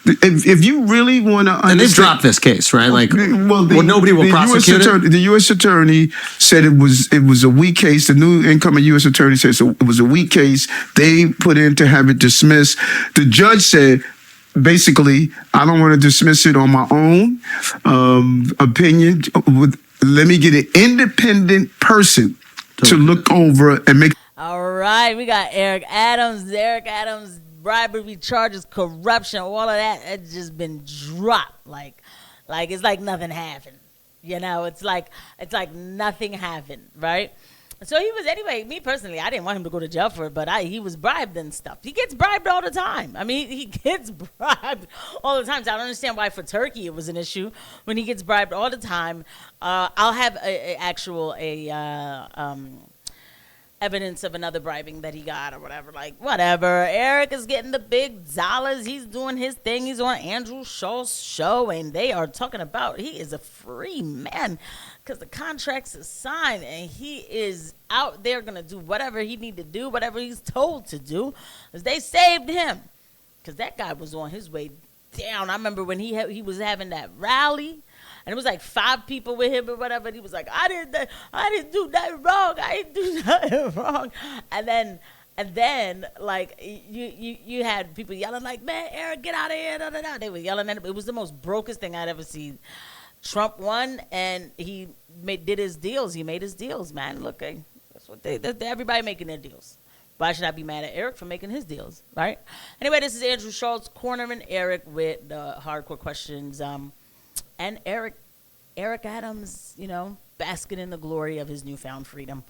if you really want to understand, and they've dropped this case, right? Like, nobody will prosecute it. The U.S. attorney said it was a weak case. The new incoming U.S. attorney said it was a weak case. They put in to have it dismissed. The judge said, basically, I don't want to dismiss it on my own opinion. Let me get an independent person to look over and make. All right, we got Eric Adams. Eric Adams, bribery charges, corruption, all of that has just been dropped. Like it's like nothing happened. You know, it's like nothing happened, right? So he was, anyway, me personally, I didn't want him to go to jail for it, but he was bribed and stuff. He gets bribed all the time. I mean, he gets bribed all the time. So I don't understand why for Turkey it was an issue when he gets bribed all the time. I'll have evidence of another bribing that he got or whatever. Like, whatever. Eric is getting the big dollars. He's doing his thing. He's on Andrew Schulz show, and they are talking about he is a free man because the contracts are signed, and he is out there going to do whatever he need to do, whatever he's told to do, because they saved him. Because that guy was on his way down. I remember when he was having that rally, and it was like 5 people with him or whatever. And he was like, I didn't do nothing wrong. I didn't do nothing wrong. And then like you had people yelling like, man, Eric, get out of here. Da, da, da. They were yelling at him. It was the most brokest thing I'd ever seen. Trump won, and he did his deals. He made his deals, man. Look, that's what everybody making their deals. Why should I be mad at Eric for making his deals, right? Anyway, this is Andrew Schulz cornering Eric with the hardcore questions. And Eric Adams, basking in the glory of his newfound freedom.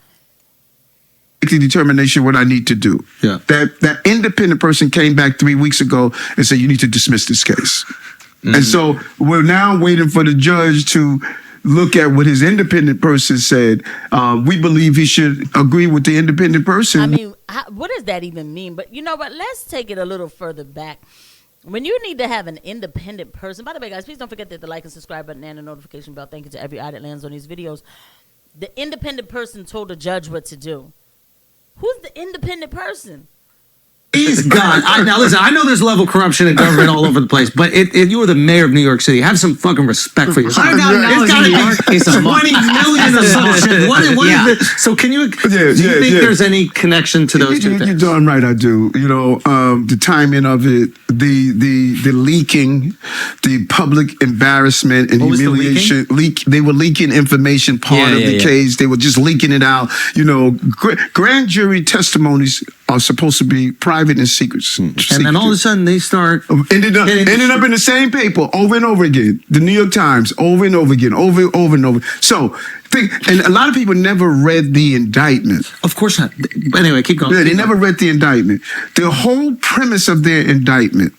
The determination what I need to do. Yeah. That independent person came back 3 weeks ago and said, you need to dismiss this case. Mm-hmm. And so we're now waiting for the judge to look at what his independent person said. We believe he should agree with the independent person. I mean, what does that even mean? But you know what? Let's take it a little further back. When you need to have an independent person, by the way, guys, please don't forget that the like and subscribe button and the notification bell. Thank you to every eye that lands on these videos. The independent person told the judge what to do. Who's the independent person? He's God. Now listen, I know there's level corruption in government all over the place, but you are the mayor of New York City. Have some fucking respect for yourself. I got It's got to be 20 million assumptions. What is it? So do you think there's any connection to those two things? You're darn right I do. The timing of it, the leaking, the public embarrassment and humiliation. They were leaking information part of the case. They were just leaking it out. Grand jury testimonies are supposed to be private and secret. And then all of a sudden they start ended up in the same paper over and over again. The New York Times over and over again, over and over. So, and a lot of people never read the indictment. Of course not. But anyway, keep going. Yeah, they never read the indictment. The whole premise of their indictment.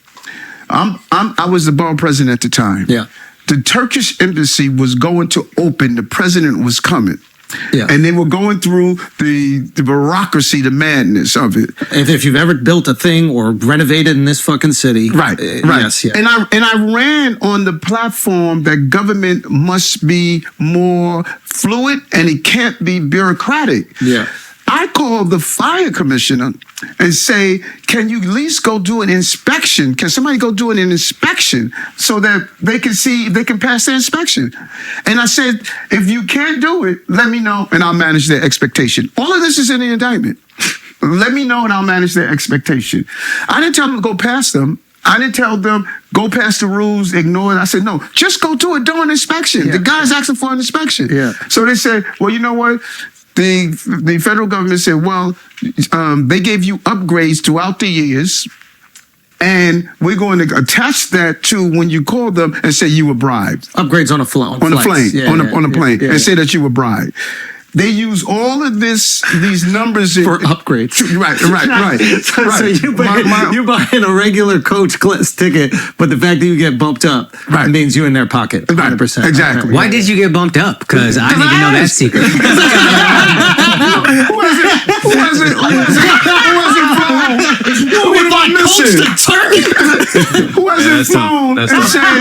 I was the bar president at the time. Yeah. The Turkish embassy was going to open. The president was coming. Yeah. And they were going through the bureaucracy, the madness of it. If you've ever built a thing or renovated in this fucking city. Right. Yes, yeah. And I ran on the platform that government must be more fluid and it can't be bureaucratic. Yeah. I called the fire commissioner and say, can you at least go do an inspection? Can somebody go do an inspection so that they can see if they can pass their inspection? And I said, if you can't do it, let me know and I'll manage their expectation. All of this is in the indictment. Let me know and I'll manage their expectation. I didn't tell them to go past them. I didn't tell them, go past the rules, ignore it. I said, no, just go do it, do an inspection. Yeah. The guy's asking for an inspection. Yeah. So they said, well, you know what? The federal government said, well, they gave you upgrades throughout the years, and we're going to attach that to when you call them and say you were bribed. Upgrades on a plane. On a plane, and say that you were bribed. They use all of these numbers for upgrades. Right. So you're buying a regular coach class ticket, but the fact that you get bumped up means you're in their pocket. 100%. Exactly. Why did you get bumped up? Because I need to know that secret. Who was it? Who hasn't flown and said,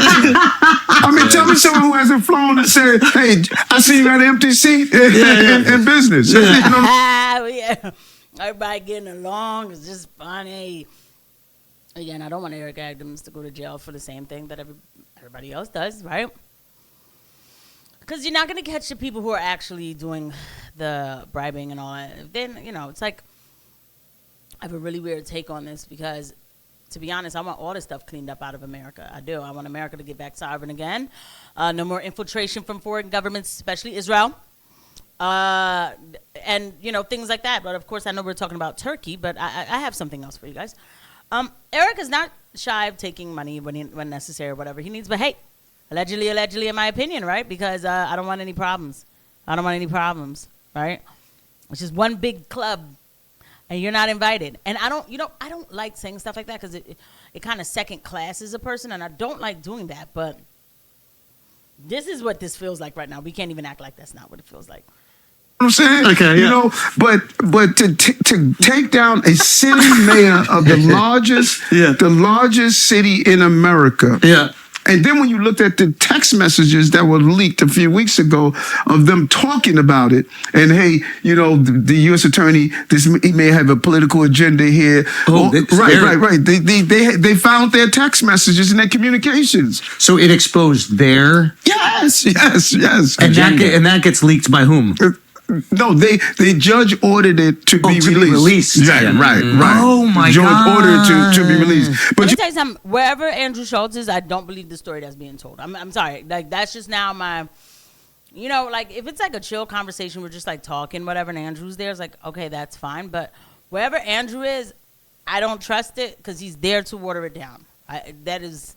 tell me someone who hasn't flown and said, hey, I see you got an empty seat in business. Yeah. Everybody getting along. It's just funny. Again, I don't want Eric Adams to go to jail for the same thing that everybody else does, right? Because you're not going to catch the people who are actually doing the bribing and all that. Then, it's like, I have a really weird take on this because, to be honest, I want all this stuff cleaned up out of America. I do. I want America to get back sovereign again. No more infiltration from foreign governments, especially Israel. And, things like that. But, of course, I know we're talking about Turkey, but I have something else for you guys. Eric is not shy of taking money when necessary or whatever he needs. But, hey, allegedly, in my opinion, right? Because I don't want any problems. Right? It's just one big club, and you're not invited. And I don't like saying stuff like that because it kind of second classes a person, and I don't like doing that. But this is what this feels like right now. We can't even act like that's not what it feels like. I'm saying, okay, yeah. But to take down a city mayor of the largest city in America, yeah. And then when you looked at the text messages that were leaked a few weeks ago of them talking about it, and hey, the U.S. attorney, he may have a political agenda here. Right. They found their text messages and their communications. So it exposed their yes. And that gets leaked by whom? No, the judge ordered it to be released. Right. Oh my God! The judge ordered it to be released. But let me tell you something. Wherever Andrew Schulz is, I don't believe the story that's being told. I'm sorry. Like that's just now my, like if it's like a chill conversation, we're just like talking, whatever, and Andrew's there, it's like okay, that's fine. But wherever Andrew is, I don't trust it because he's there to water it down. That is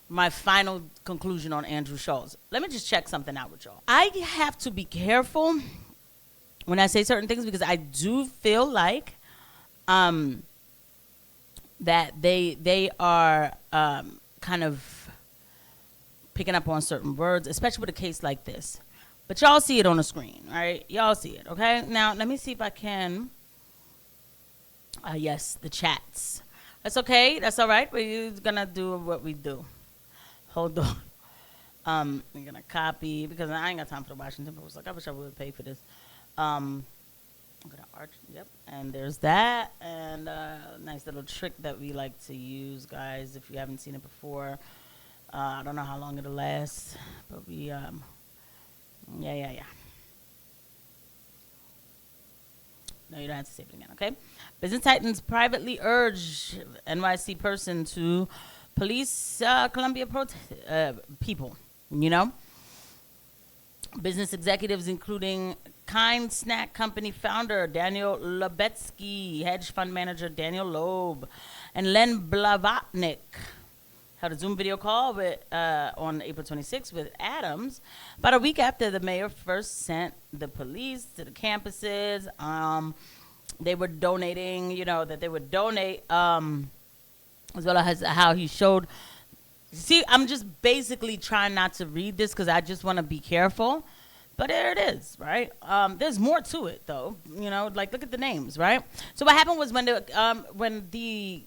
my final conclusion on Andrew Schulz. Let me just check something out with y'all. I have to be careful when I say certain things because I do feel like that they are kind of picking up on certain words, especially with a case like this. But y'all see it on the screen, right? Y'all see it, okay? Now, let me see if I can. Yes, the chats. That's okay. That's all right. We're going to do what we do. Hold on. We're going to copy because I ain't got time for the Washington Post. Like, I wish I would pay for this. I'm gonna arch, yep, and there's that, and nice little trick that we like to use, guys, if you haven't seen it before. I don't know how long it'll last, but we, yeah. No, you don't have to save it again, okay? Business Titans privately urge NYC person to police Columbia people, Business executives, including Kind Snack Company founder Daniel Lebetsky, hedge fund manager Daniel Loeb, and Len Blavatnik held a Zoom video call on April 26th with Adams about a week after the mayor first sent the police to the campuses. They were donating, that they would donate, as well as how he showed. See, I'm just basically trying not to read this because I just want to be careful. But there it is, right? There's more to it, though. Like look at the names, right? So what happened was when the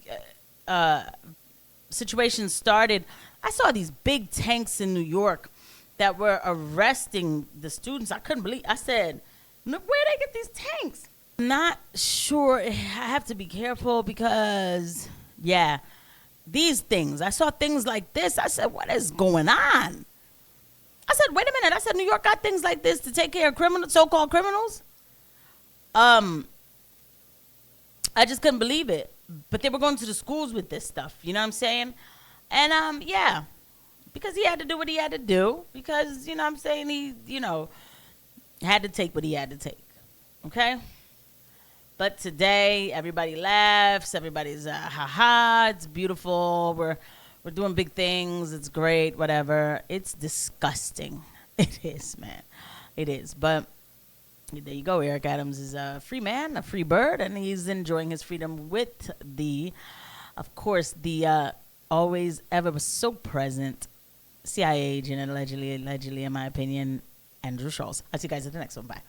situation started, I saw these big tanks in New York that were arresting the students. I couldn't believe. I said, "Where they get these tanks?" Not sure. I have to be careful because, yeah, these things. I saw things like this. I said, "What is going on?" I said, wait a minute. I said, New York got things like this to take care of so-called criminals. I just couldn't believe it. But they were going to the schools with this stuff. You know what I'm saying? And, yeah, because he had to do what he had to do. Because, I'm saying, he, had to take what he had to take. Okay? But today, everybody laughs. Everybody's, ha-ha, it's beautiful. We're doing big things. It's great, whatever. It's disgusting. It is, man. It is. But there you go. Eric Adams is a free man, a free bird, and he's enjoying his freedom with of course, the always ever so present CIA agent and allegedly, in my opinion, Andrew Schulz. I'll see you guys at the next one. Bye.